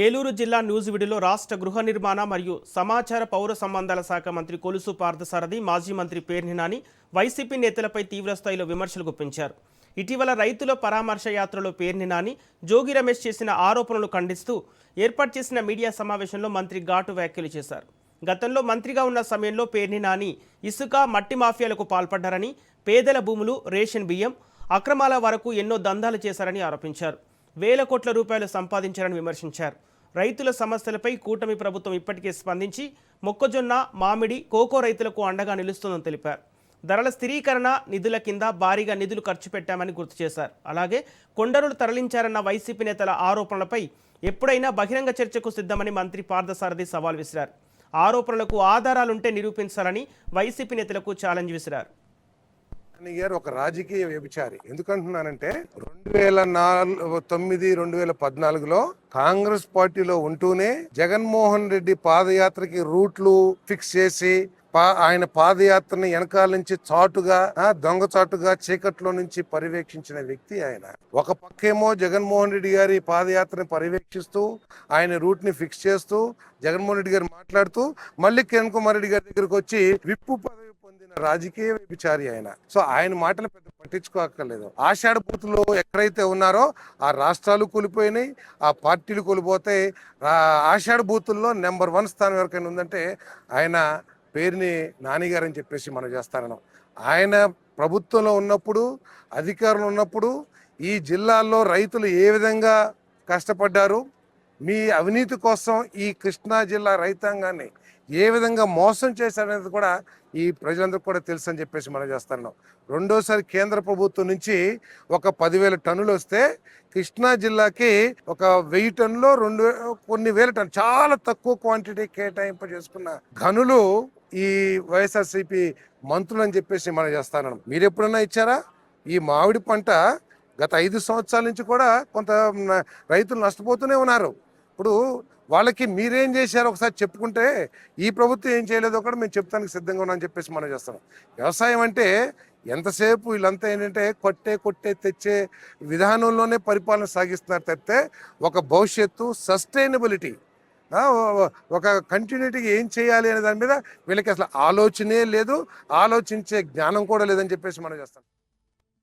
ఏలూరు జిల్లా నూజివీడులో రాష్ట్ర గృహ నిర్మాణ మరియు సమాచార పౌర సంబంధాల శాఖ మంత్రి కొలుసు పార్థసారథి మాజీ మంత్రి పేర్ని నాని వైసీపీ నేతలపై తీవ్రస్థాయిలో విమర్శలు గుప్పించారు. ఇటీవల రైతుల పరామర్శ యాత్రలో పేర్ని నాని జోగి రమేష్ చేసిన ఆరోపణలు ఖండిస్తూ ఏర్పాటు చేసిన మీడియా సమావేశంలో మంత్రి ఘాటు వ్యాఖ్యలు చేశారు. గతంలో మంత్రిగా ఉన్న సమయంలో పేర్ని నాని ఇసుక మట్టి మాఫియాలకు పాల్పడ్డారని, పేదల భూములు, రేషన్ బియ్యం అక్రమాల వరకు ఎన్నో దందాలు చేశారని ఆరోపించారు. వేల కోట్ల రూపాయలు సంపాదించారని విమర్శించారు. రైతుల సమస్యలపై కూటమి ప్రభుత్వం ఇప్పటికే స్పందించి మొక్కజొన్న, మామిడి, కోకో రైతులకు అండగా నిలుస్తుందని తెలిపారు. ధరల స్థిరీకరణ నిధుల కింద భారీగా నిధులు ఖర్చు పెట్టామని గుర్తు చేశారు. అలాగే కొండరులు తరలించారన్న వైసీపీ నేతల ఆరోపణలపై ఎప్పుడైనా బహిరంగ చర్చకు సిద్ధమని మంత్రి పార్థసారథి సవాల్ విసిరారు. ఆరోపణలకు ఆధారాలుంటే నిరూపించాలని వైసీపీ నేతలకు ఛాలెంజ్ విసిరారు. ఒక రాజకీయ వ్యభిచారి. ఎందుకంటున్నానంటే 2009, 2014లో కాంగ్రెస్ పార్టీలో ఉంటూనే జగన్మోహన్ రెడ్డి పాదయాత్రకి రూట్లు ఫిక్స్ చేసి ఆయన పాదయాత్రని వెనకాల నుంచి చాటుగా దొంగచాటుగా చీకట్లో నుంచి పర్యవేక్షించిన వ్యక్తి ఆయన. ఒక పక్కేమో జగన్మోహన్ రెడ్డి గారి పాదయాత్రని పర్యవేక్షిస్తూ ఆయన రూట్ ని ఫిక్స్ చేస్తూ జగన్మోహన్ రెడ్డి గారు మాట్లాడుతూ మళ్ళీ కిరణ్ కుమార్ రెడ్డి గారి దగ్గరకు వచ్చి విప్పు పదవి పొందిన రాజకీయ విచారి ఆయన. సో ఆయన మాటలు పెద్ద పట్టించుకోక్కర్లేదు. ఆషాఢ బూతులో ఎక్కడైతే ఉన్నారో ఆ రాష్ట్రాలు కూలిపోయినాయి, ఆ పార్టీలు కూలిపోతాయి. ఆషాఢ బూతుల్లో నెంబర్ 1 స్థానం ఎవరికైనా ఉందంటే ఆయన పేరుని నానిగారు అని చెప్పేసి మనం చేస్తారన్నాం. ఆయన ప్రభుత్వంలో ఉన్నప్పుడు, అధికారంలో ఉన్నప్పుడు ఈ జిల్లాల్లో రైతులు ఏ విధంగా కష్టపడ్డారు, మీ అవినీతి కోసం ఈ కృష్ణా జిల్లా రైతాంగాన్ని ఏ విధంగా మోసం చేశారనేది కూడా ఈ ప్రజలందరికీ కూడా తెలుసు అని చెప్పేసి మనం చేస్తున్నాం. రెండోసారి కేంద్ర ప్రభుత్వం నుంచి ఒక 10,000 టన్నులు వస్తే కృష్ణా జిల్లాకి ఒక 1000 టన్నులు కొన్ని వేల టన్ను చాలా తక్కువ క్వాంటిటీ కేటాయింపు చేసుకున్న ఘనులు ఈ వైఎస్ఆర్సీపీ మంత్రులు అని చెప్పేసి మనం చేస్తాను. మీరు ఎప్పుడన్నా ఇచ్చారా? ఈ మామిడి పంట గత 5 సంవత్సరాల నుంచి కూడా కొంత రైతులు నష్టపోతూనే ఉన్నారు. ఇప్పుడు వాళ్ళకి మీరేం చేశారో ఒకసారి చెప్పుకుంటే ఈ ప్రభుత్వం ఏం చేయలేదో కూడా మేము చెప్తానికి సిద్ధంగా ఉన్నామని చెప్పేసి మనం చేస్తాం. వ్యవసాయం అంటే ఎంతసేపు వీళ్ళంతా ఏంటంటే కొట్టే తెచ్చే విధానంలోనే పరిపాలన సాగిస్తున్నారు తప్పితే ఒక భవిష్యత్తు, సస్టైనబిలిటీ, ఒక కంటిన్యూటీగా ఏం చేయాలి అనే దాని మీద వీళ్ళకి అసలు ఆలోచనే లేదు, ఆలోచించే జ్ఞానం కూడా లేదని చెప్పేసి మనం చేస్తాం.